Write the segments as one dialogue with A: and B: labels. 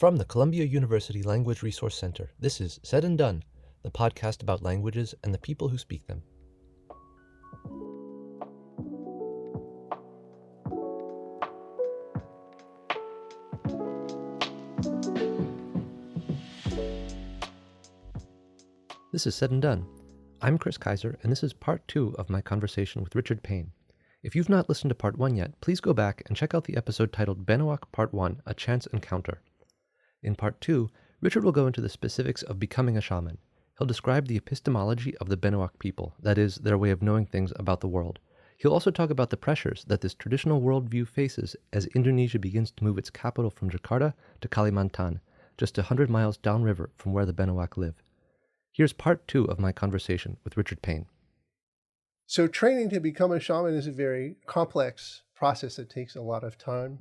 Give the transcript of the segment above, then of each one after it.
A: From the Columbia University Language Resource Center, this is Said and Done, the podcast about languages and the people who speak them. This is Said and Done. I'm Chris Kaiser, and this is part 2 of my conversation with Richard Payne. If you've not listened to part 1 yet, please go back and check out the episode titled Benuaq Part 1, A Chance Encounter. In part 2, Richard will go into the specifics of becoming a shaman. He'll describe the epistemology of the Benuaq people, that is, their way of knowing things about the world. He'll also talk about the pressures that this traditional worldview faces as Indonesia begins to move its capital from Jakarta to Kalimantan, just 100 miles downriver from where the Benuaq live. Here's part 2 of my conversation with Richard Payne.
B: So training to become a shaman is a very complex process that takes a lot of time,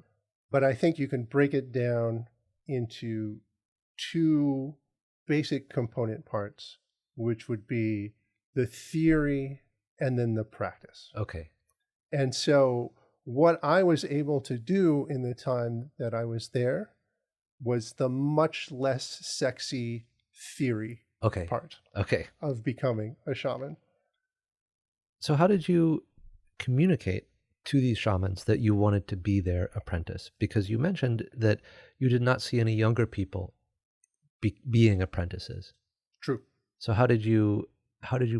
B: but I think you can break it down into two basic component parts, which would be the theory and then the practice.
A: Okay.
B: And so what I was able to do in the time that I was there was the much less sexy theory part of becoming a shaman.
A: So how did you communicate to these shamans that you wanted to be their apprentice? Because you mentioned that you did not see any younger people being apprentices.
B: True.
A: So how did you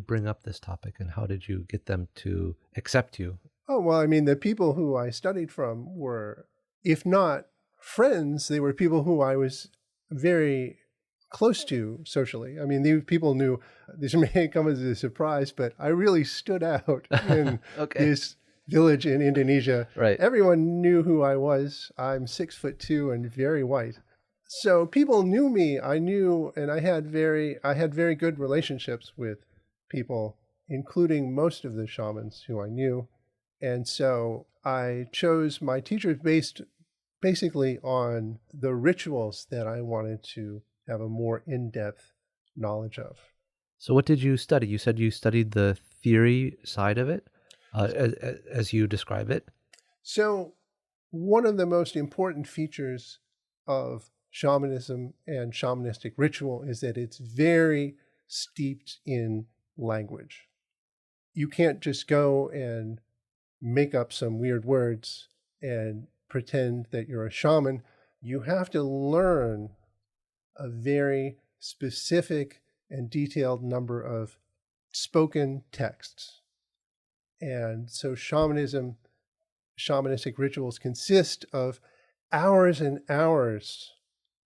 A: bring up this topic, and how did you get them to accept you?
B: Oh, well, I mean, the people who I studied from were, if not friends, they were people who I was very close to socially. I mean, these people knew, this may come as a surprise, but I really stood out in this village in Indonesia.
A: Right.
B: Everyone knew who I was. I'm 6'2" and very white. So people knew me. I knew, and I had very good relationships with people, including most of the shamans who I knew. And so I chose my teachers based basically on the rituals that I wanted to have a more in-depth knowledge of.
A: So what did you study? You said you studied the theory side of it, as you describe it.
B: So one of the most important features of shamanism and shamanistic ritual is that it's very steeped in language. You can't just go and make up some weird words and pretend that you're a shaman. You have to learn a very specific and detailed number of spoken texts. And so shamanistic rituals consist of hours and hours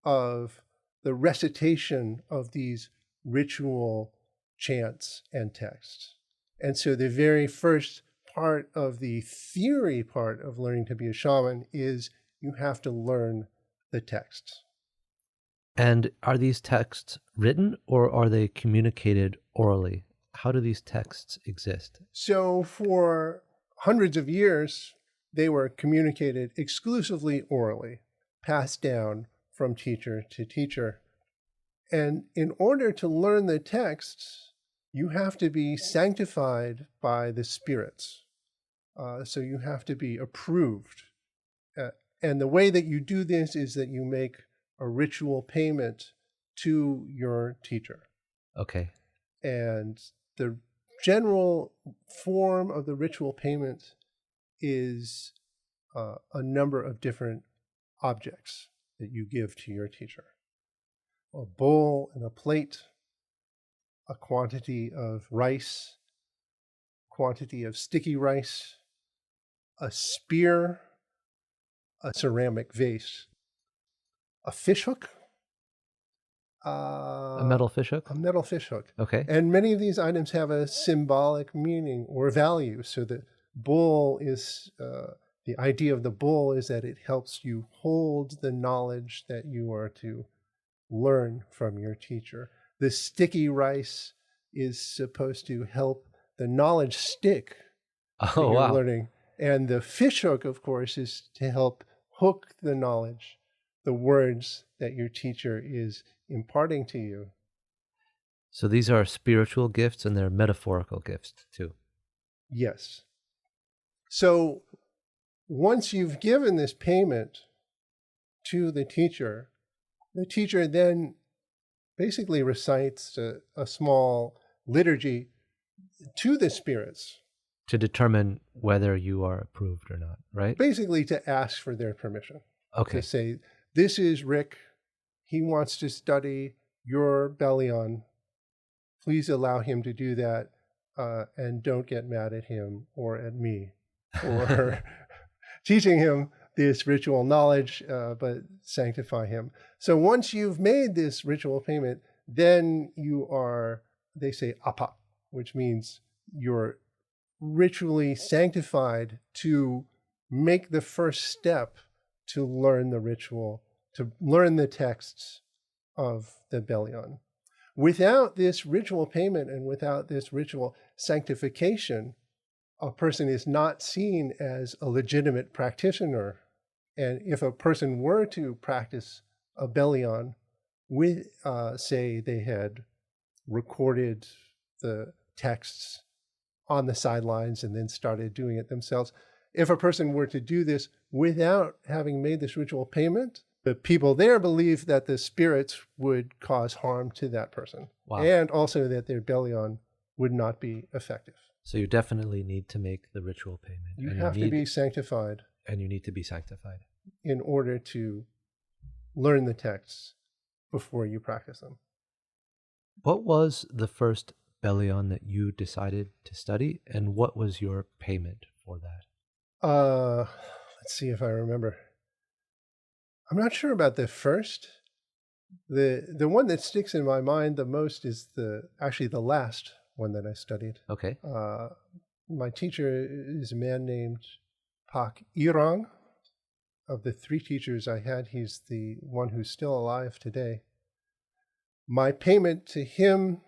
B: of the recitation of these ritual chants and texts. And so the very first part of the theory part of learning to be a shaman is you have to learn the texts.
A: And are these texts written, or are they communicated orally? How do these texts exist?
B: So for hundreds of years, they were communicated exclusively orally, passed down from teacher to teacher. And in order to learn the texts, you have to be sanctified by the spirits. So you have to be approved. And the way that you do this is that you make a ritual payment to your teacher.
A: Okay.
B: And the general form of the ritual payment is a number of different objects that you give to your teacher. A bowl and a plate, a quantity of rice, quantity of sticky rice, a spear, a ceramic vase, a fish hook.
A: A metal fish hook?
B: A metal fish hook.
A: Okay.
B: And many of these items have a symbolic meaning or value. So the bowl is, the idea of the bowl is that it helps you hold the knowledge that you are to learn from your teacher. The sticky rice is supposed to help the knowledge stick that you're learning. And the fish hook, of course, is to help hook the knowledge, the words that your teacher is imparting to you.
A: So these are spiritual gifts, and they're metaphorical gifts too.
B: Yes. So once you've given this payment to the teacher, The teacher then basically recites a small liturgy to the spirits.
A: To determine whether you are approved or not, right?
B: Basically to ask for their permission.
A: Okay.
B: To say, this is Rick. He wants to study your Belian. Please allow him to do that, and don't get mad at him or at me for teaching him this ritual knowledge, but sanctify him. So once you've made this ritual payment, then you are, they say, apa, which means you're ritually sanctified to make the first step to learn the ritual, to learn the texts of the Belian. Without this ritual payment and without this ritual sanctification, a person is not seen as a legitimate practitioner. And if a person were to practice a Belian with, say, they had recorded the texts on the sidelines and then started doing it themselves, if a person were to do this without having made this ritual payment, the people there believe that the spirits would cause harm to that person.
A: Wow.
B: And also that their Belian would not be effective.
A: So you definitely need to make the ritual payment.
B: You have to be sanctified.
A: And you need to be sanctified.
B: In order to learn the texts before you practice them.
A: What was the first Belian that you decided to study, and what was your payment for that?
B: Let's see if I remember. I'm not sure about the first. The one that sticks in my mind the most is actually the last one that I studied.
A: Okay.
B: My teacher is a man named Pak Irang. Of the three teachers I had, he's the one who's still alive today. My payment to him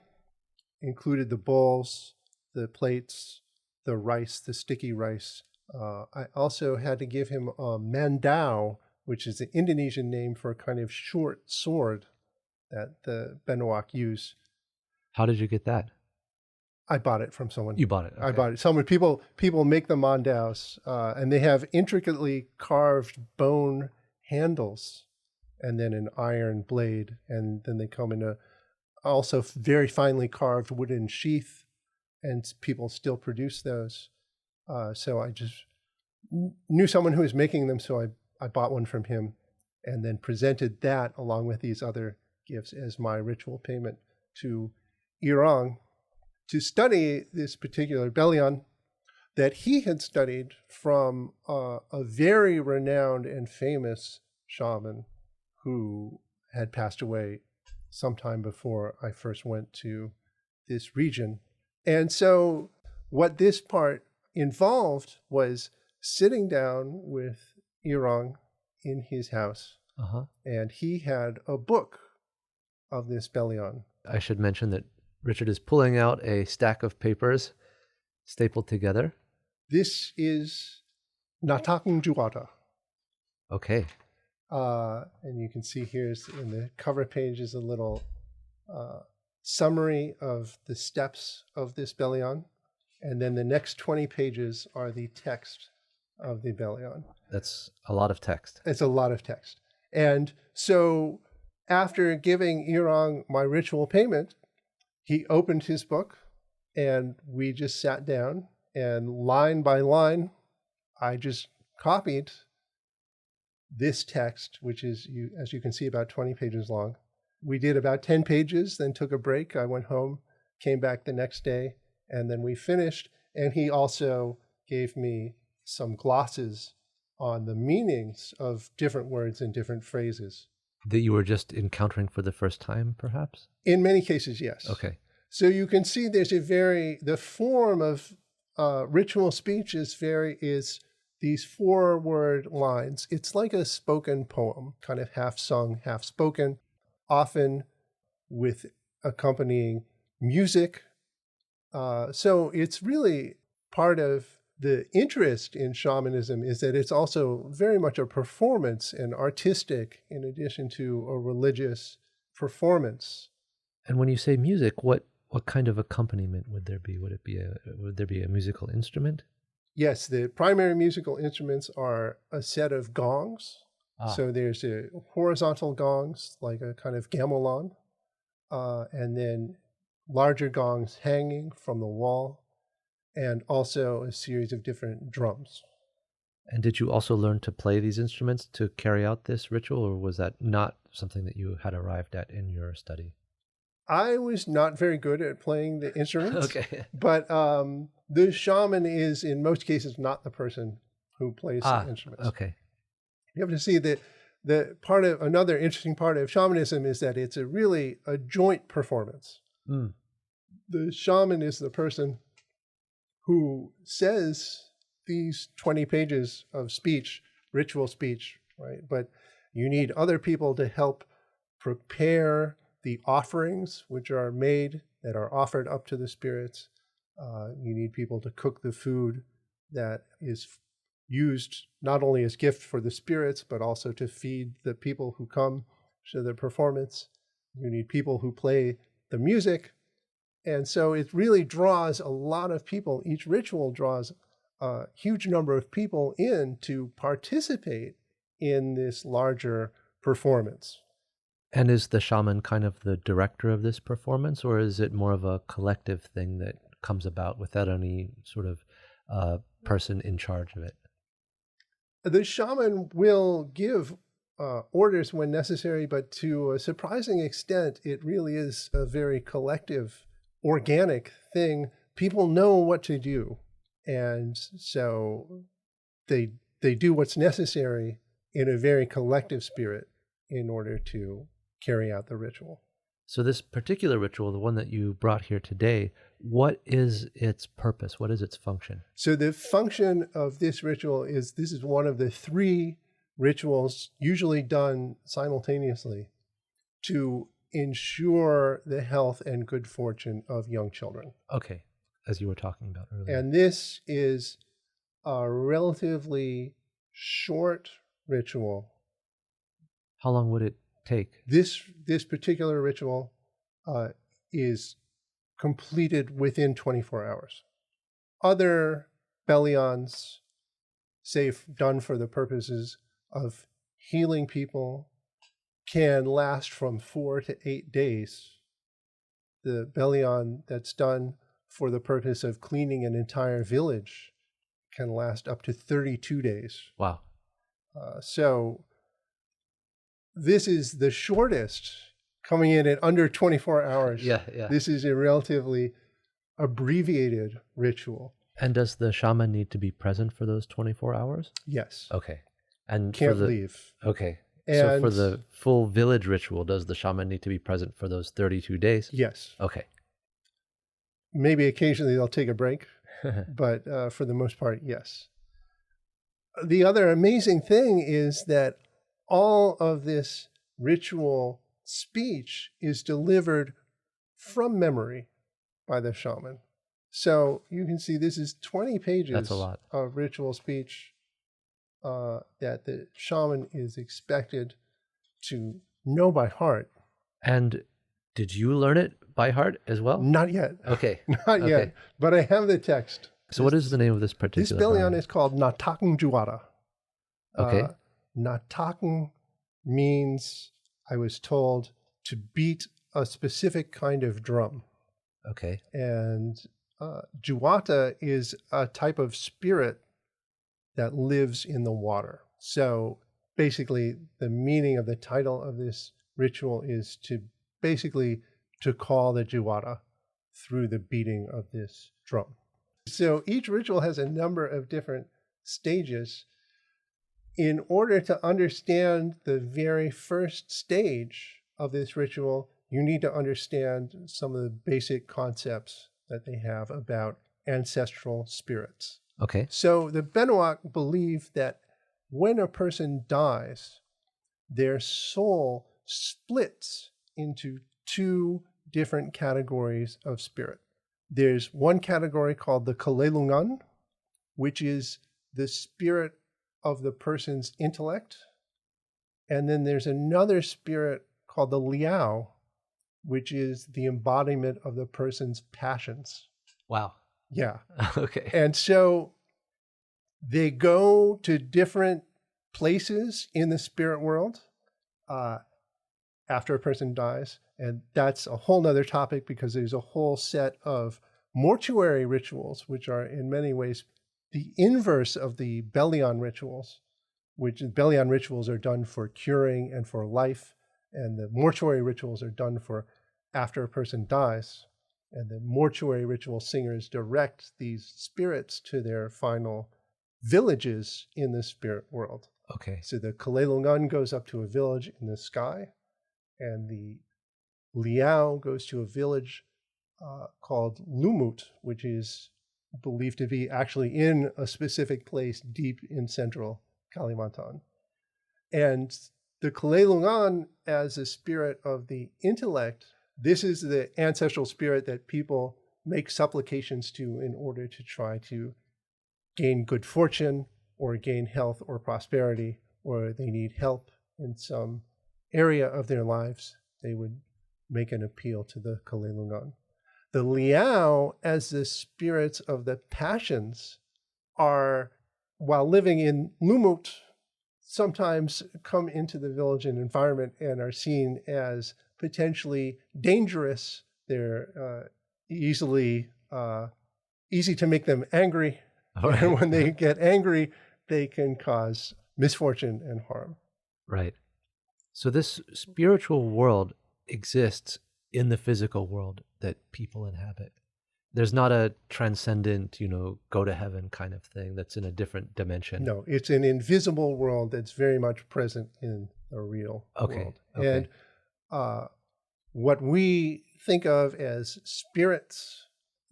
B: included the bowls, the plates, the rice, the sticky rice. I also had to give him a mandau, which is the Indonesian name for a kind of short sword that the Benuaq use.
A: How did you get that?
B: I bought it from someone.
A: You bought it? Okay.
B: I bought it. People make the mandaus, and they have intricately carved bone handles and then an iron blade. And then they come in a also very finely carved wooden sheath, and people still produce those. So I just knew someone who was making them, so I bought one from him and then presented that along with these other gifts as my ritual payment to Irang to study this particular Belian that he had studied from a very renowned and famous shaman who had passed away sometime before I first went to this region. And so what this part involved was sitting down with Irang in his house, and he had a book of this Belian.
A: I should mention that Richard is pulling out a stack of papers stapled together.
B: This is Natakung Juwata.
A: Okay.
B: And you can see here's in the cover page is a little summary of the steps of this Belian. And then the next 20 pages are the text of the Belian.
A: That's a lot of text.
B: It's a lot of text. And so after giving Irang my ritual payment, he opened his book and we just sat down and line by line, I just copied this text, which is, as you can see, about 20 pages long. We did about 10 pages, then took a break. I went home, came back the next day, and then we finished. And he also gave me some glosses on the meanings of different words and different phrases.
A: That you were just encountering for the first time, perhaps?
B: In many cases, yes.
A: Okay.
B: So you can see there's the form of ritual speech is these 4-word lines. It's like a spoken poem, kind of half sung, half spoken, often with accompanying music. So it's really part of the interest in shamanism is that it's also very much a performance and artistic in addition to a religious performance.
A: And when you say music, what kind of accompaniment would there be? Would there be a musical instrument?
B: Yes, the primary musical instruments are a set of gongs So there's horizontal gongs, like a kind of gamelan, and then larger gongs hanging from the wall, and also a series of different drums.
A: And did you also learn to play these instruments to carry out this ritual, or was that not something that you had arrived at in your study?
B: I was not very good at playing the instruments.
A: Okay.
B: But the shaman is, in most cases, not the person who plays the instruments.
A: Okay.
B: You have to see that another interesting part of shamanism is that it's really a joint performance.
A: Mm.
B: The shaman is the person who says these 20 pages of speech, ritual speech, right? But you need other people to help prepare the offerings which are made, that are offered up to the spirits. You need people to cook the food that is used not only as gift for the spirits, but also to feed the people who come to the performance. You need people who play the music. And so it really draws a lot of people. Each ritual draws a huge number of people in to participate in this larger performance.
A: And is the shaman kind of the director of this performance, or is it more of a collective thing that comes about without any sort of person in charge of it?
B: The shaman will give orders when necessary, but to a surprising extent, it really is a very collective, organic thing. People know what to do. And so they do what's necessary in a very collective spirit in order to carry out the ritual.
A: So this particular ritual, the one that you brought here today, what is its purpose? What is its function?
B: So the function of this ritual is, this is one of the 3 rituals usually done simultaneously to ensure the health and good fortune of young children.
A: Okay, as you were talking about earlier.
B: And this is a relatively short ritual.
A: How long would it take?
B: This particular ritual is completed within 24 hours. Other Belians, say done for the purposes of healing people, can last from 4 to 8 days. The Belian that's done for the purpose of cleaning an entire village can last up to 32 days.
A: Wow.
B: So this is the shortest, coming in at under 24 hours.
A: Yeah.
B: This is a relatively abbreviated ritual.
A: And does the shaman need to be present for those 24 hours?
B: Yes.
A: Okay. And
B: can't leave.
A: Okay.
B: And
A: so for the full village ritual, does the shaman need to be present for those 32 days?
B: Yes.
A: Okay.
B: Maybe occasionally they'll take a break, but for the most part, yes. The other amazing thing is that all of this ritual speech is delivered from memory by the shaman. So you can see this is 20 pages
A: That's a lot.
B: of ritual speech that the shaman is expected to know by heart.
A: And did you learn it by heart as well?
B: Not yet.
A: Okay.
B: Not yet. But I have the text.
A: So what is the name of this particular
B: This Belian
A: Belian?
B: is called Natakang Juara.
A: Okay.
B: Natakang means, I was told, to beat a specific kind of drum.
A: Okay.
B: And Juwata is a type of spirit that lives in the water. So basically, the meaning of the title of this ritual is to call the Juwata through the beating of this drum. So each ritual has a number of different stages. In order to understand the very first stage of this ritual, you need to understand some of the basic concepts that they have about ancestral spirits.
A: Okay.
B: So the Benuaq believe that when a person dies, their soul splits into 2 different categories of spirit. There's one category called the Kalelungan, which is the spirit of the person's intellect. And then there's another spirit called the Liao, which is the embodiment of the person's passions.
A: Wow.
B: Yeah.
A: Okay.
B: And so they go to different places in the spirit world after a person dies. And that's a whole nother topic, because there's a whole set of mortuary rituals, which are in many ways the inverse of the Belian rituals, which Belian rituals are done for curing and for life, and the mortuary rituals are done for after a person dies. And the mortuary ritual singers direct these spirits to their final villages in the spirit world.
A: Okay.
B: So the Kalelungan goes up to a village in the sky, and the Liao goes to a village called Lumut, which is believed to be actually in a specific place deep in central Kalimantan. And the Kalelungan, as a spirit of the intellect, this is the ancestral spirit that people make supplications to in order to try to gain good fortune or gain health or prosperity, or they need help in some area of their lives. They would make an appeal to the Kalelungan. The Liao, as the spirits of the passions, are, while living in Lumut, sometimes come into the village and environment and are seen as potentially dangerous. They're easy to make them angry. Right. And when they get angry, they can cause misfortune and harm.
A: Right. So this spiritual world exists in the physical world that people inhabit. There's not a transcendent, go to heaven kind of thing that's in a different dimension.
B: No, it's an invisible world that's very much present in the real world.
A: Okay.
B: And what we think of as spirits,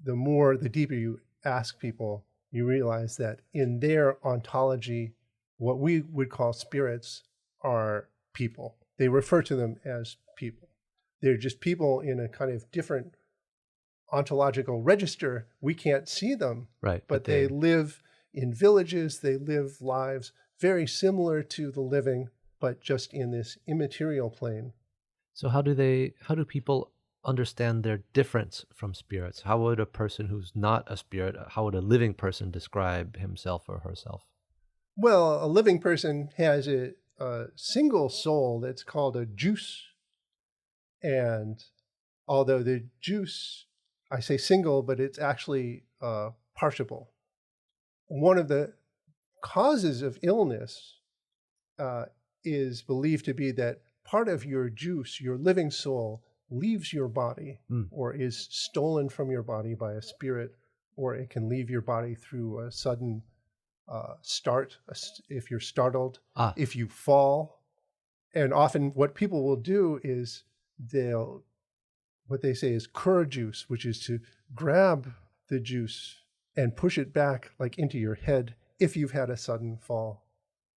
B: the deeper you ask people, you realize that in their ontology, what we would call spirits are people. They refer to them as people. They're just people in a kind of different ontological register. We can't see them,
A: right?
B: But they live in villages. They live lives very similar to the living, but just in this immaterial plane.
A: So how do people understand their difference from spirits? How would a person who's not a spirit, how would a living person describe himself or herself?
B: Well, a living person has a single soul that's called a juice. And although the juice, I say single, but it's actually partiable. One of the causes of illness is believed to be that part of your juice, your living soul, leaves your body or is stolen from your body by a spirit, or it can leave your body through a sudden start, if you're startled, if you fall. And often what people will do is what they say is cur juice, which is to grab the juice and push it back like into your head if you've had a sudden fall.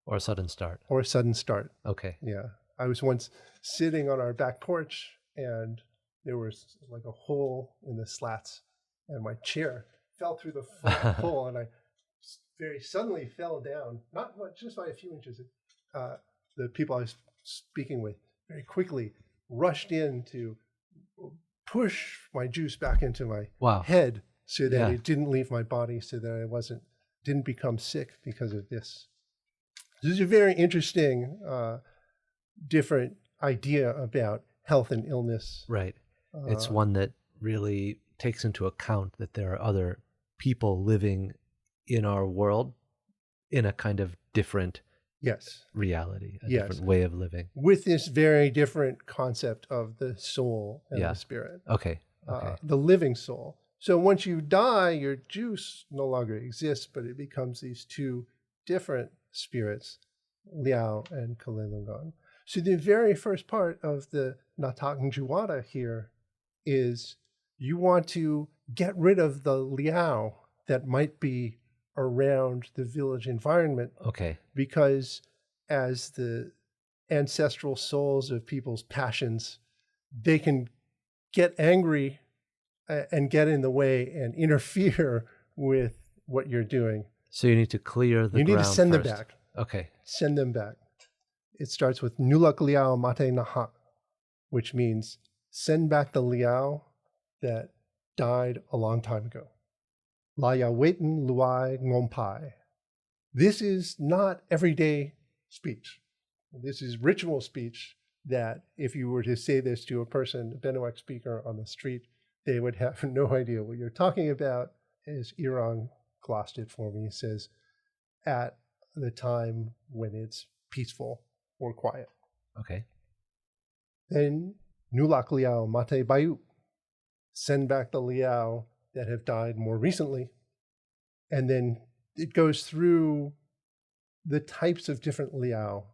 A: Or a sudden start.
B: Okay. Yeah. I was once sitting on our back porch, and there was like a hole in the slats, and my chair fell through the hole, and I very suddenly fell down, not much, just by a few inches. The people I was speaking with very quickly rushed in to push my juice back into my head so that it didn't leave my body, so that I didn't become sick because of this. This is a very interesting, different idea about health and illness.
A: Right. It's one that really takes into account that there are other people living in our world in a kind of different reality, a different way of living.
B: With this very different concept of the soul and the spirit.
A: Okay.
B: The living soul. So once you die, your juice no longer exists, but it becomes these two different spirits, Liao and Kalelungan. So the very first part of the Natang Juwada here is you want to get rid of the Liao that might be around the village environment.
A: Okay.
B: Because as the ancestral souls of people's passions, they can get angry and get in the way and interfere with what you're doing.
A: So you need to clear the ground.
B: You need to send
A: first.
B: them back.
A: Okay.
B: Send them back. It starts with Nulak Liao Mate Naha, which means send back the Liao that died a long time ago. Laya Wetan Luai Ngompai. This is not everyday speech. This is ritual speech that if you were to say this to a person, a Benuaq speaker on the street, they would have no idea what you're talking about. As Irang glossed it for me, he says, at the time when it's peaceful or quiet.
A: Okay.
B: Then Nulak Liao Mate Bayu, send back the Liao that have died more recently. And then it goes through the types of different Liao.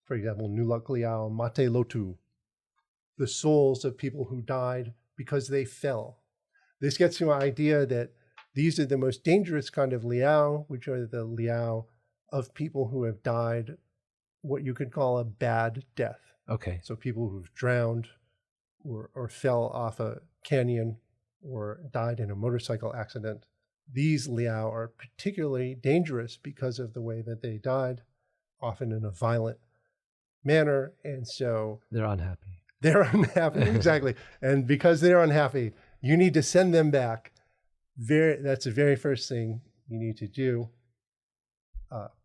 B: For example, Nulak Liao Mate Lotu, the souls of people who died because they fell. This gets to an idea that these are the most dangerous kind of Liao, which are the Liao of people who have died what you could call a bad death.
A: Okay.
B: So people who've drowned or fell off a canyon or died in a motorcycle accident. These Liao are particularly dangerous because of the way that they died, often in a violent manner. And so
A: they're unhappy.
B: They're unhappy, exactly. And because they're unhappy, you need to send them back. That's the very first thing you need to do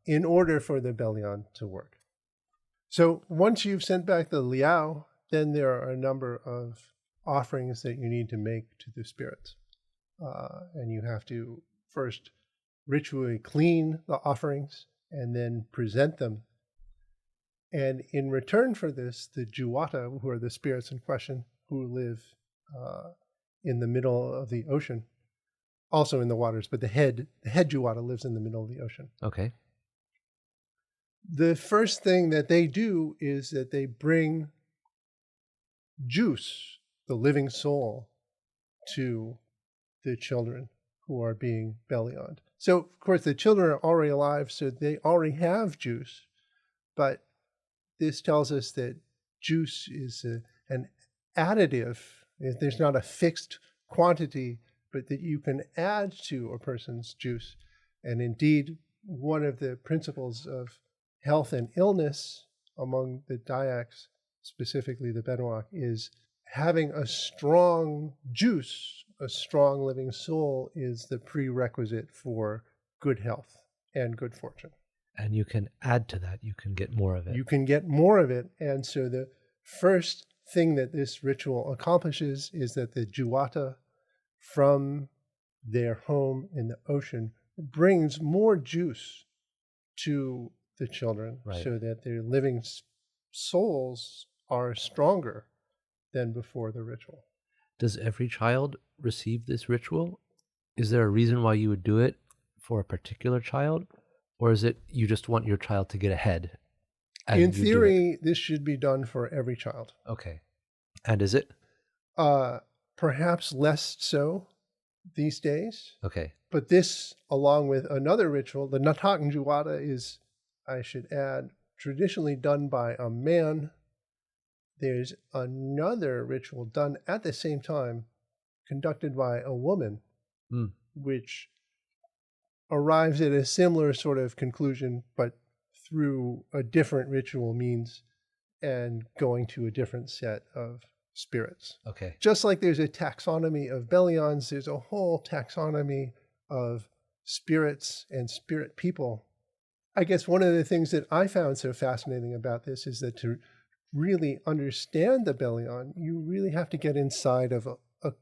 B: in order for the Belian to work. So once you've sent back the Liao, then there are a number of offerings that you need to make to the spirits. And you have to first ritually clean the offerings and then present them. And in return for this, the Juwata, who are the spirits in question, who live in the middle of the ocean, also in the waters, but the head Juwata lives in the middle of the ocean.
A: Okay.
B: The first thing that they do is that they bring juice, the living soul, to the children who are being Belianed. So, of course, the children are already alive, so they already have juice. But this tells us that juice is an additive. There's not a fixed quantity, but that you can add to a person's juice. And indeed, one of the principles of health and illness among the Dayaks, specifically the Benuaq, is having a strong juice, a strong living soul, is the prerequisite for good health and good fortune.
A: And you can add to that. You can get more of it.
B: You can get more of it. And so the first thing that this ritual accomplishes is that the Juwata from their home in the ocean brings more juice to the children, right, so that their living souls are stronger than before the ritual.
A: Does every child receive this ritual? Is there a reason why you would do it for a particular child? Or is it you just want your child to get ahead?
B: In theory, this should be done for every child.
A: Okay. And is it?
B: Perhaps less so these days.
A: Okay.
B: But this, along with another ritual, the Natak Juwata is, I should add, traditionally done by a man. There's another ritual done at the same time, conducted by a woman, which arrives at a similar sort of conclusion, but through a different ritual means and going to a different set of spirits.
A: Okay.
B: Just like there's a taxonomy of Belians, there's a whole taxonomy of spirits and spirit people. I guess one of the things that I found so fascinating about this is that to really understand the Belian, you really have to get inside of a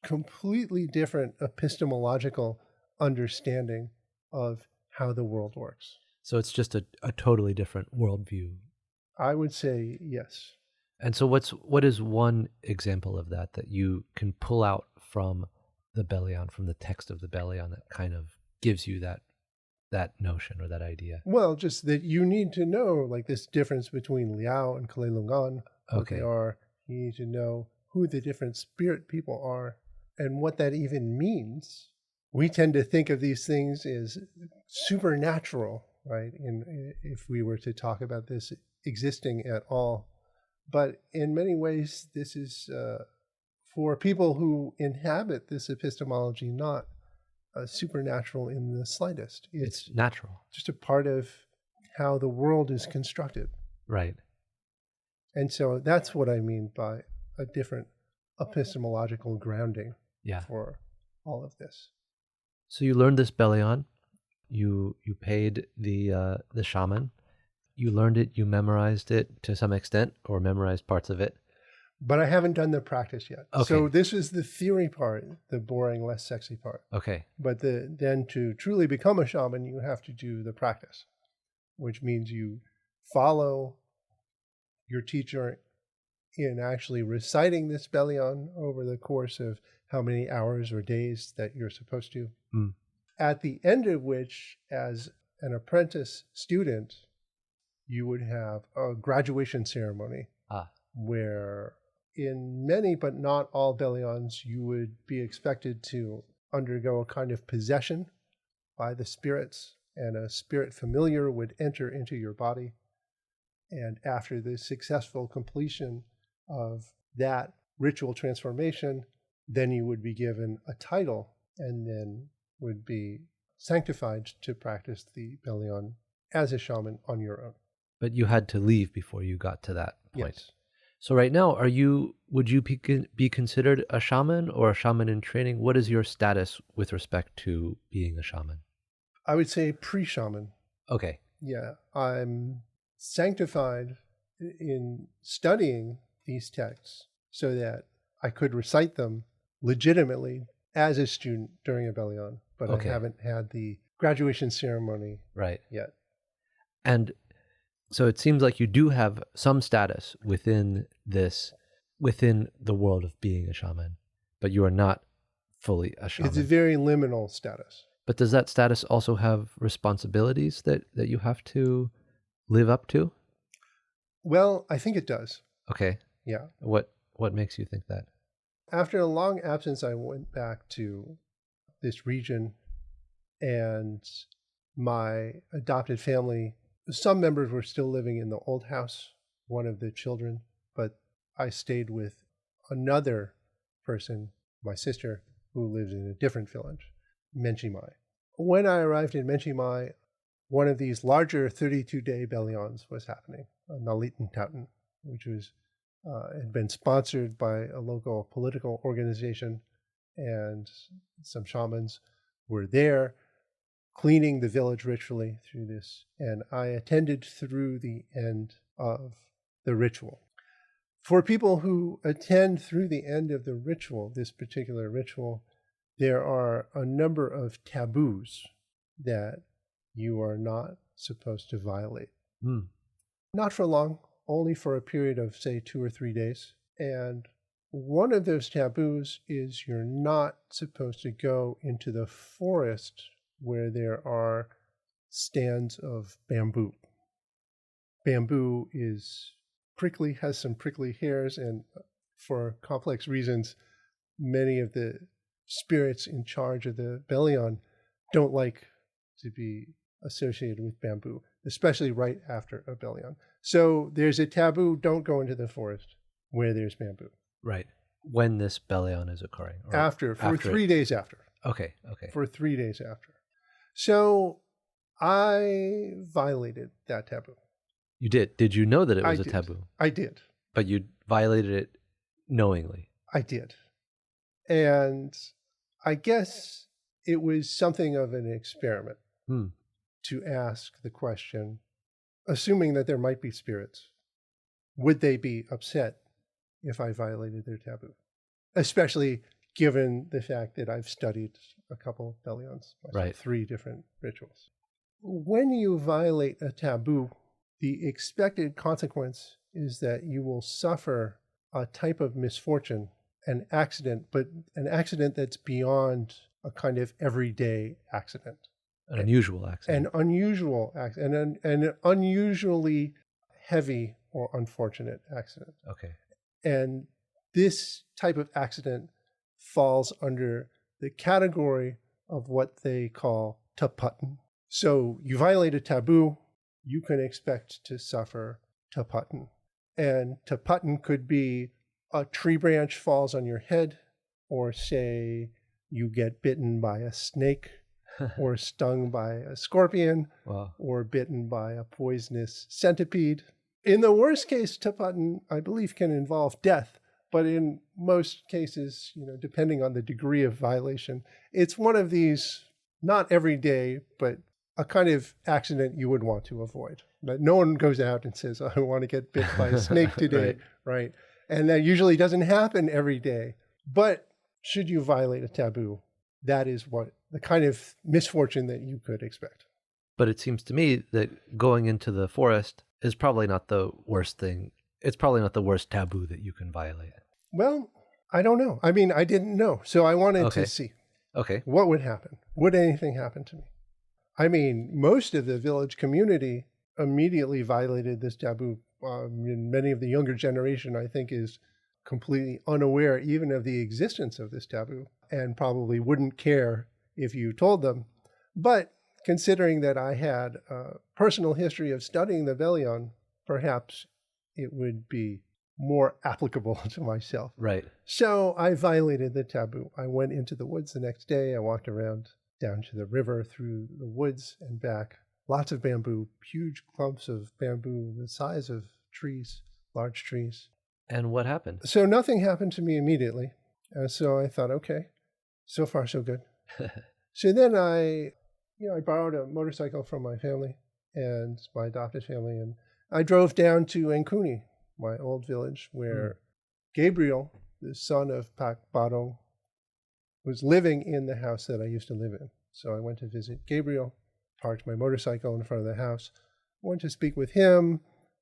B: completely different epistemological understanding of how the world works.
A: So it's just a totally different worldview.
B: I would say yes.
A: And so what is one example of that you can pull out from the Belian, from the text of the Belian, that kind of gives you that notion or that idea?
B: Well, just that you need to know, like, this difference between Liao and Kalelungan, what
A: okay,
B: they are. You need to know who the different spirit people are and what that even means. We tend to think of these things as supernatural, right? If we were to talk about this existing at all. But in many ways, this is, for people who inhabit this epistemology, not supernatural in the slightest.
A: It's natural.
B: Just a part of how the world is constructed.
A: Right.
B: And so that's what I mean by a different epistemological grounding for all of this.
A: So you learned this Belian, you paid the shaman, you learned it, you memorized it to some extent, or memorized parts of it.
B: But I haven't done the practice yet.
A: Okay.
B: So this is the theory part, the boring, less sexy part.
A: Okay.
B: But then to truly become a shaman, you have to do the practice, which means you follow your teacher in actually reciting this Belian over the course of how many hours or days that you're supposed to.
A: Mm.
B: At the end of which, as an apprentice student, you would have a graduation ceremony where in many but not all Belians, you would be expected to undergo a kind of possession by the spirits, and a spirit familiar would enter into your body. And after the successful completion of that ritual transformation, then you would be given a title and then would be sanctified to practice the Belian as a shaman on your own.
A: But you had to leave before you got to that point.
B: Yes.
A: So right now, would you be considered a shaman or a shaman in training? What is your status with respect to being a shaman?
B: I would say pre-shaman.
A: Okay.
B: Yeah, I'm sanctified in studying these texts so that I could recite them legitimately as a student during a Belian, but
A: Okay.
B: I haven't had the graduation ceremony
A: Right.
B: yet.
A: And so it seems like you do have some status within the world of being a shaman, but you are not fully a shaman.
B: It's a very liminal status.
A: But does that status also have responsibilities that you have to live up to?
B: Well, I think it does.
A: Okay.
B: Yeah.
A: What makes you think that?
B: After a long absence, I went back to this region, and my adopted family, some members were still living in the old house, one of the children, but I stayed with another person, my sister, who lives in a different village, Menchimai. When I arrived in Menchimai, one of these larger 32-day Belians was happening, Nalitan Tauten, which was had been sponsored by a local political organization, and some shamans were there cleaning the village ritually through this, and I attended through the end of the ritual. For people who attend through the end of the ritual, this particular ritual, there are a number of taboos that you are not supposed to violate. Not for long, only for a period of, say, 2 or 3 days. And one of those taboos is you're not supposed to go into the forest where there are stands of bamboo. Bamboo is prickly, has some prickly hairs, and for complex reasons, many of the spirits in charge of the Belian don't like to be associated with bamboo, especially right after a Belian. So there's a taboo, don't go into the forest where there's bamboo.
A: Right. When this Belian is occurring?
B: For 3 days after.
A: Okay.
B: For 3 days after. So I violated that taboo.
A: You did? Did you know that it was
B: I
A: a
B: did.
A: taboo?
B: I did.
A: But you violated it knowingly?
B: I did. And I guess it was something of an experiment to ask the question, assuming that there might be spirits, would they be upset if I violated their taboo? Especially given the fact that I've studied a couple Belians,
A: Right.
B: 3 different rituals. When you violate a taboo, the expected consequence is that you will suffer a type of misfortune, an accident, but an accident that's beyond a kind of everyday accident.
A: An unusual accident.
B: An unusual accident, an unusually heavy or unfortunate accident.
A: Okay.
B: And this type of accident falls under the category of what they call taputen. So you violate a taboo, you can expect to suffer taputen. And taputen could be a tree branch falls on your head, or say you get bitten by a snake, or stung by a scorpion,
A: Wow.
B: or bitten by a poisonous centipede. In the worst case, taputen, I believe, can involve death. But in most cases, depending on the degree of violation, it's one of these, not every day, but a kind of accident you would want to avoid. But no one goes out and says, I want to get bit by a snake today, right? And that usually doesn't happen every day. But should you violate a taboo, that is what the kind of misfortune that you could expect.
A: But it seems to me that going into the forest is probably not the worst thing. It's probably not the worst taboo that you can violate.
B: Well, I don't know. I mean, I didn't know. So I wanted to see what would happen. Would anything happen to me? I mean, most of the village community immediately violated this taboo. Many of the younger generation, I think, is completely unaware even of the existence of this taboo and probably wouldn't care if you told them. But considering that I had a personal history of studying the Belian, perhaps it would be more applicable to myself.
A: Right.
B: So I violated the taboo. I went into the woods the next day. I walked around down to the river, through the woods and back. Lots of bamboo, huge clumps of bamboo the size of trees, large trees.
A: And what happened?
B: So nothing happened to me immediately. So I thought, okay, so far so good. So then I borrowed a motorcycle from my family and my adopted family, and I drove down to Enkuni, my old village, where Gabriel, the son of Pak Barong, was living in the house that I used to live in. So I went to visit Gabriel, parked my motorcycle in front of the house, went to speak with him,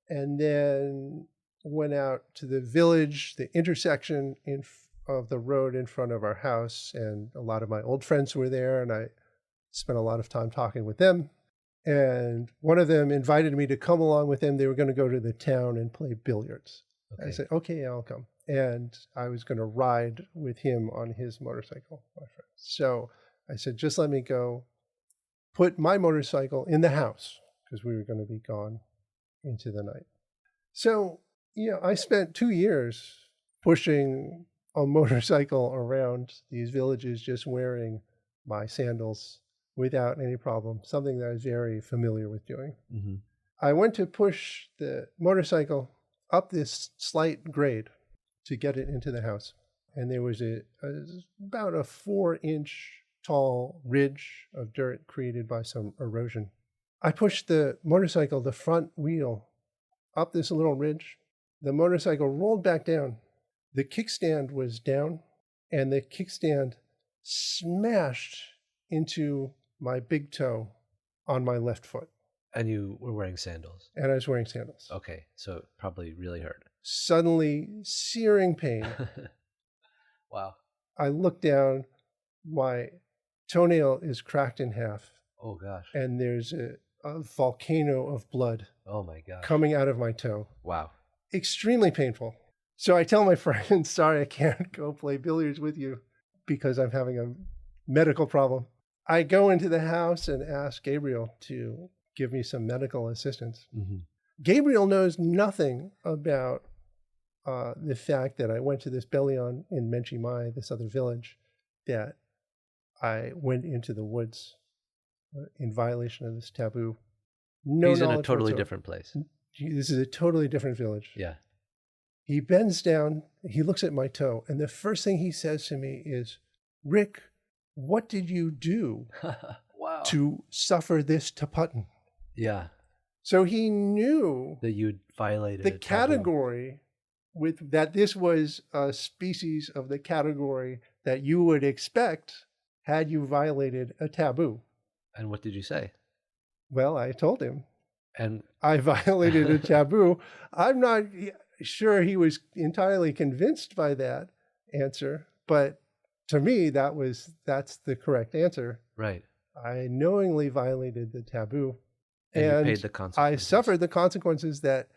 B: and then went out to the village, the intersection of the road in front of our house, and a lot of my old friends were there, and I spent a lot of time talking with them. And one of them invited me to come along with them. They were going to go to the town and play billiards. Okay. I said, okay, I'll come. And I was going to ride with him on his motorcycle, my friend. So I said, just let me go put my motorcycle in the house because we were going to be gone into the night. So, I spent 2 years pushing a motorcycle around these villages, just wearing my sandals without any problem, something that I was very familiar with doing. Mm-hmm. I went to push the motorcycle up this slight grade to get it into the house. And there was about a 4-inch tall ridge of dirt created by some erosion. I pushed the motorcycle, the front wheel, up this little ridge. The motorcycle rolled back down. The kickstand was down, and the kickstand smashed into my big toe on my left foot.
A: And you were wearing sandals?
B: And I was wearing sandals.
A: Okay, so it probably really hurt.
B: Suddenly, searing pain.
A: Wow.
B: I look down, my toenail is cracked in half.
A: Oh, gosh.
B: And there's a volcano of blood.
A: Oh, my gosh.
B: Coming out of my toe.
A: Wow.
B: Extremely painful. So I tell my friend, sorry, I can't go play billiards with you because I'm having a medical problem. I go into the house and ask Gabriel to give me some medical assistance. Mm-hmm. Gabriel knows nothing about the fact that I went to this Belian in Menchi Mai, this other village, that I went into the woods in violation of this taboo. No,
A: he's in a totally different place.
B: This is a totally different village.
A: Yeah.
B: He bends down, he looks at my toe, and the first thing he says to me is, Rick, what did you do
A: wow.
B: to suffer this taputton?
A: Yeah.
B: So he knew
A: that you'd violated
B: the category with that this was a species of the category that you would expect had you violated a taboo.
A: And what did you say?
B: Well, I told him.
A: And
B: I violated a taboo. I'm not sure he was entirely convinced by that answer, but to me, that's the correct answer.
A: Right.
B: I knowingly violated the taboo.
A: And you paid the consequences.
B: I suffered the consequences that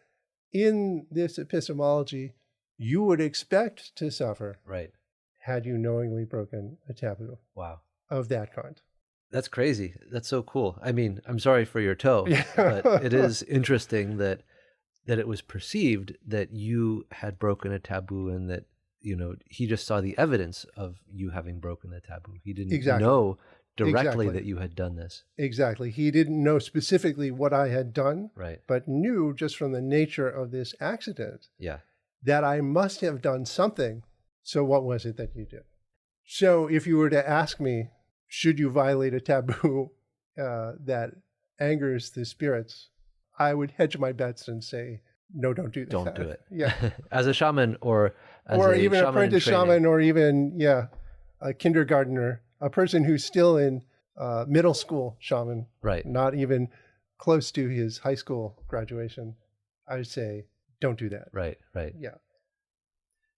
B: in this epistemology you would expect to suffer.
A: Right.
B: Had you knowingly broken a taboo.
A: Wow.
B: Of that kind.
A: That's crazy. That's so cool. I mean, I'm sorry for your toe, but it is interesting that it was perceived that you had broken a taboo and that, he just saw the evidence of you having broken the taboo. He didn't know directly that you had done this.
B: Exactly. He didn't know specifically what I had done,
A: right?
B: But knew just from the nature of this accident that I must have done something. So what was it that you did? So if you were to ask me, should you violate a taboo that angers the spirits, I would hedge my bets and say, no, don't do that.
A: Don't do it.
B: Yeah.
A: As a shaman or as
B: or
A: a
B: even
A: shaman
B: apprentice
A: in training.
B: shaman, or even, a kindergartner, a person who's still in middle school shaman,
A: Right.
B: not even close to his high school graduation. I would say, don't do that.
A: Right.
B: Yeah.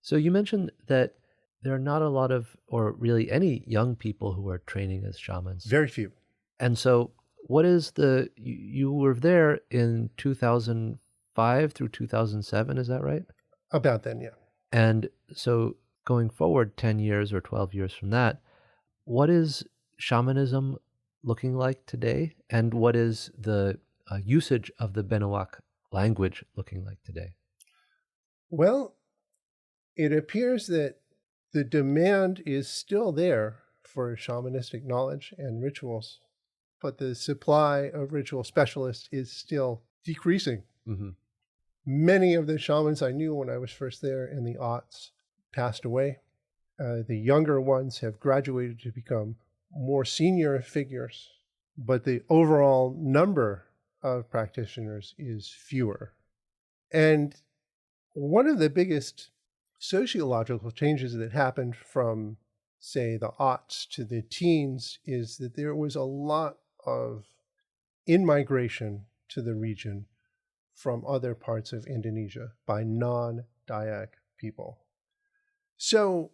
A: So you mentioned that there are not a lot of, or really any young people who are training as shamans.
B: Very few.
A: And so what is you were there in 2005 through 2007, is that right?
B: About then, yeah.
A: And so going forward 10 years or 12 years from that, what is shamanism looking like today? And what is the usage of the Benuaq language looking like today?
B: Well, it appears that the demand is still there for shamanistic knowledge and rituals, but the supply of ritual specialists is still decreasing.
A: Mm-hmm.
B: Many of the shamans I knew when I was first there in the aughts passed away. The younger ones have graduated to become more senior figures, but the overall number of practitioners is fewer. And one of the biggest sociological changes that happened from, say, the aughts to the teens is that there was a lot of in-migration to the region from other parts of Indonesia by non-Dayak people. So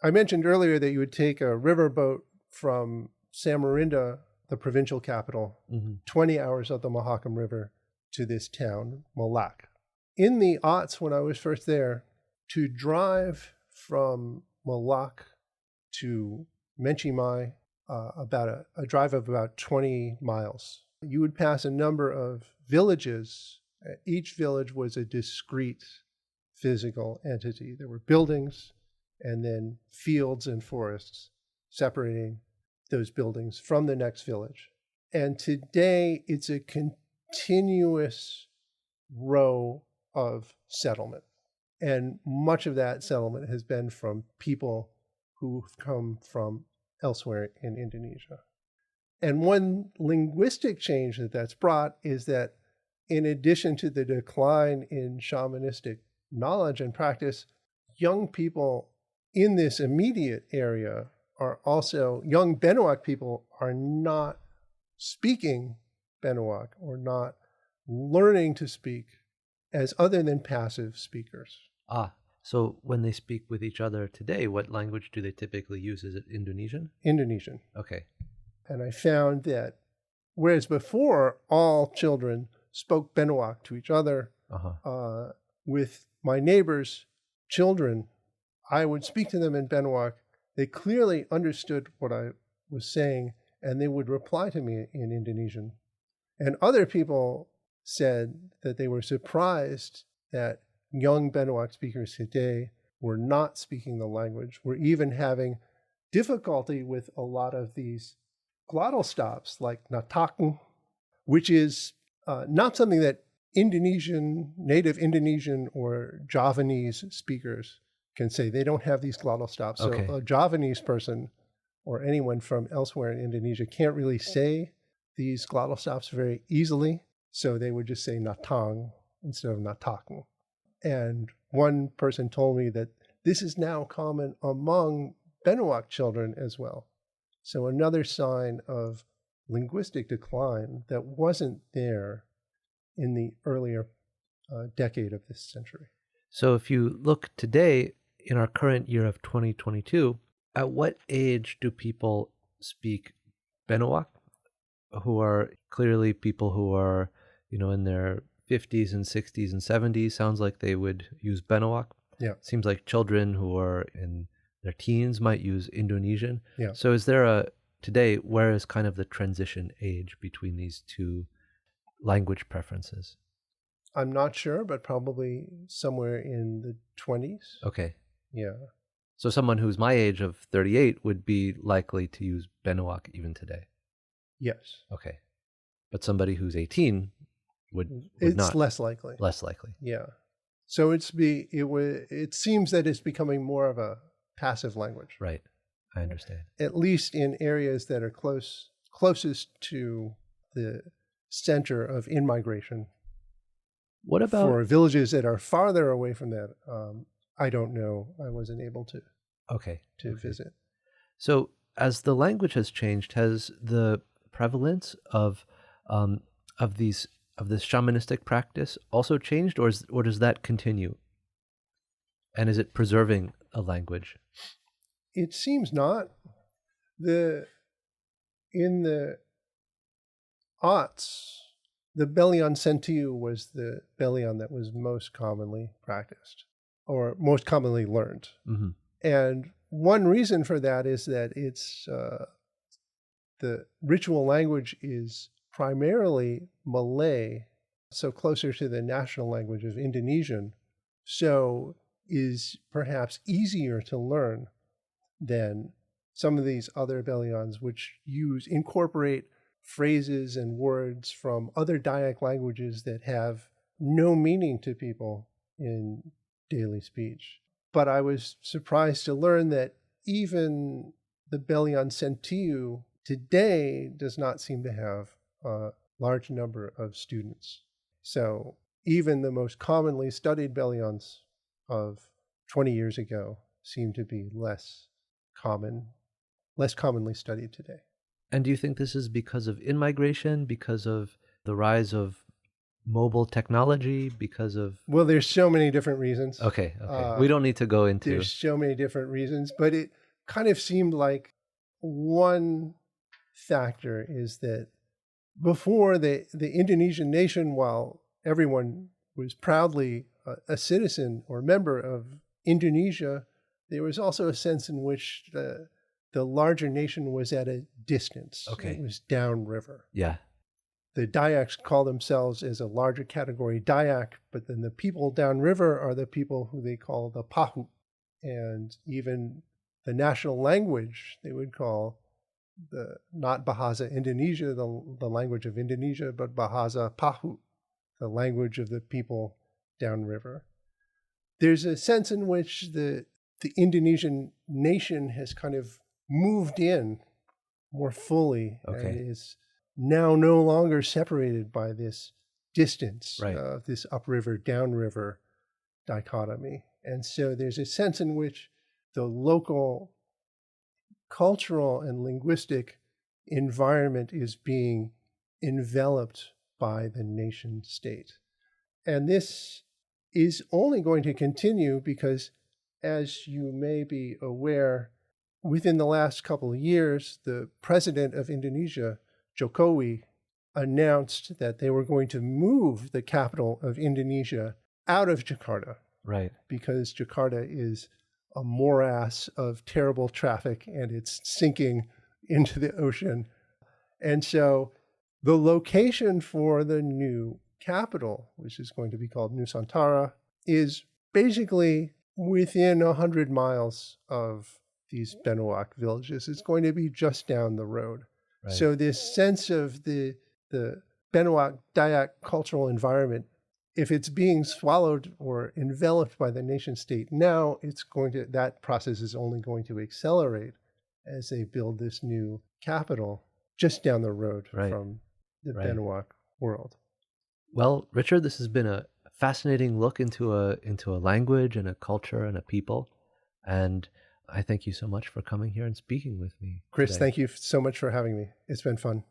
B: I mentioned earlier that you would take a riverboat from Samarinda, the provincial capital, 20 hours up the Mahakam River to this town, Malak. In the aughts, when I was first there, to drive from Malak to Menchimai, about a drive of about 20 miles, you would pass a number of villages. Each village was a discrete physical entity. There were buildings and then fields and forests separating those buildings from the next village. And today it's a continuous row of settlement. And much of that settlement has been from people who've come from elsewhere in Indonesia. And one linguistic change that's brought is that in addition to the decline in shamanistic knowledge and practice, young people in this immediate area are also, young Benuaq people are not speaking Benuaq or not learning to speak as other than passive speakers.
A: So when they speak with each other today, what language do they typically use? Is it Indonesian?
B: Indonesian.
A: Okay.
B: And I found that whereas before all children spoke Benuaq to each other, with my neighbors' children, I would speak to them in Benuaq. They clearly understood what I was saying, and they would reply to me in Indonesian. And other people said that they were surprised that young Benuaq speakers today were not speaking the language, were even having difficulty with a lot of these glottal stops like natakn, which is not something that native Indonesian or Javanese speakers can say. They don't have these glottal stops.
A: Okay.
B: So a Javanese person or anyone from elsewhere in Indonesia can't really say these glottal stops very easily. So they would just say natang instead of natakn. And one person told me that this is now common among Benuaq children as well. So another sign of linguistic decline that wasn't there in the earlier decade of this century.
A: So if you look today in our current year of 2022, at what age do people speak Benuaq, who are clearly people who are, in their 50s and 60s and 70s? Sounds like they would use Benuaq.
B: Yeah.
A: Seems like children who are in their teens might use Indonesian.
B: Yeah.
A: So is there today, where is kind of the transition age between these two language preferences?
B: I'm not sure, but probably somewhere in the 20s.
A: Okay.
B: Yeah.
A: So someone who's my age of 38 would be likely to use Benuaq even today.
B: Yes.
A: Okay. But somebody who's 18 would
B: it's
A: not.
B: less likely.
A: Less likely.
B: Yeah. So it seems that it's becoming more of a passive language.
A: Right. I understand.
B: At least in areas that are closest to the center of in-migration.
A: What about
B: For villages that are farther away from that, I don't know. I wasn't able to visit.
A: So as the language has changed, has the prevalence of this shamanistic practice also changed, or does that continue? And is it preserving a language?
B: It seems not. In the aughts, the Belian Sentiu was the Belian that was most commonly practiced or most commonly learned.
A: Mm-hmm.
B: And one reason for that is that it's the ritual language is primarily Malay, so closer to the national language of Indonesian, so is perhaps easier to learn than some of these other Belians, which incorporate phrases and words from other Dayak languages that have no meaning to people in daily speech. But I was surprised to learn that even the Belian Sentiu today does not seem to have a large number of students. So even the most commonly studied Belians of 20 years ago seem to be less commonly studied today.
A: And do you think this is because of in-migration, because of the rise of mobile technology, because of...
B: Well, there's so many different reasons.
A: Okay. We don't need to go into...
B: There's so many different reasons, but it kind of seemed like one factor is that before the Indonesian nation, while everyone was proudly a citizen or member of Indonesia, there was also a sense in which the larger nation was at a distance.
A: Okay.
B: It was downriver.
A: Yeah.
B: The Dayaks call themselves as a larger category Dayak, but then the people downriver are the people who they call the Pahu. And even the national language, they would call not Bahasa Indonesia, the language of Indonesia, but Bahasa Pahu, the language of the people downriver. There's a sense in which the Indonesian nation has kind of moved in more fully and is now no longer separated by this distance, this upriver, downriver dichotomy. And so there's a sense in which the local cultural and linguistic environment is being enveloped by the nation state. And this is only going to continue because, as you may be aware, within the last couple of years, the president of Indonesia, Jokowi, announced that they were going to move the capital of Indonesia out of Jakarta.
A: Right.
B: Because Jakarta is a morass of terrible traffic and it's sinking into the ocean. And so the location for the new capital, which is going to be called Nusantara, is basically within 100 miles of these Benuaq villages. It's going to be just down the road. Right. So this sense of the Benuaq Dayak cultural environment, if it's being swallowed or enveloped by the nation state now, that process is only going to accelerate as they build this new capital just down the road from the Benuaq world.
A: Well, Richard, this has been a fascinating look into a language and a culture and a people. And I thank you so much for coming here and speaking with me.
B: Chris, thank you so much for having me. It's been fun.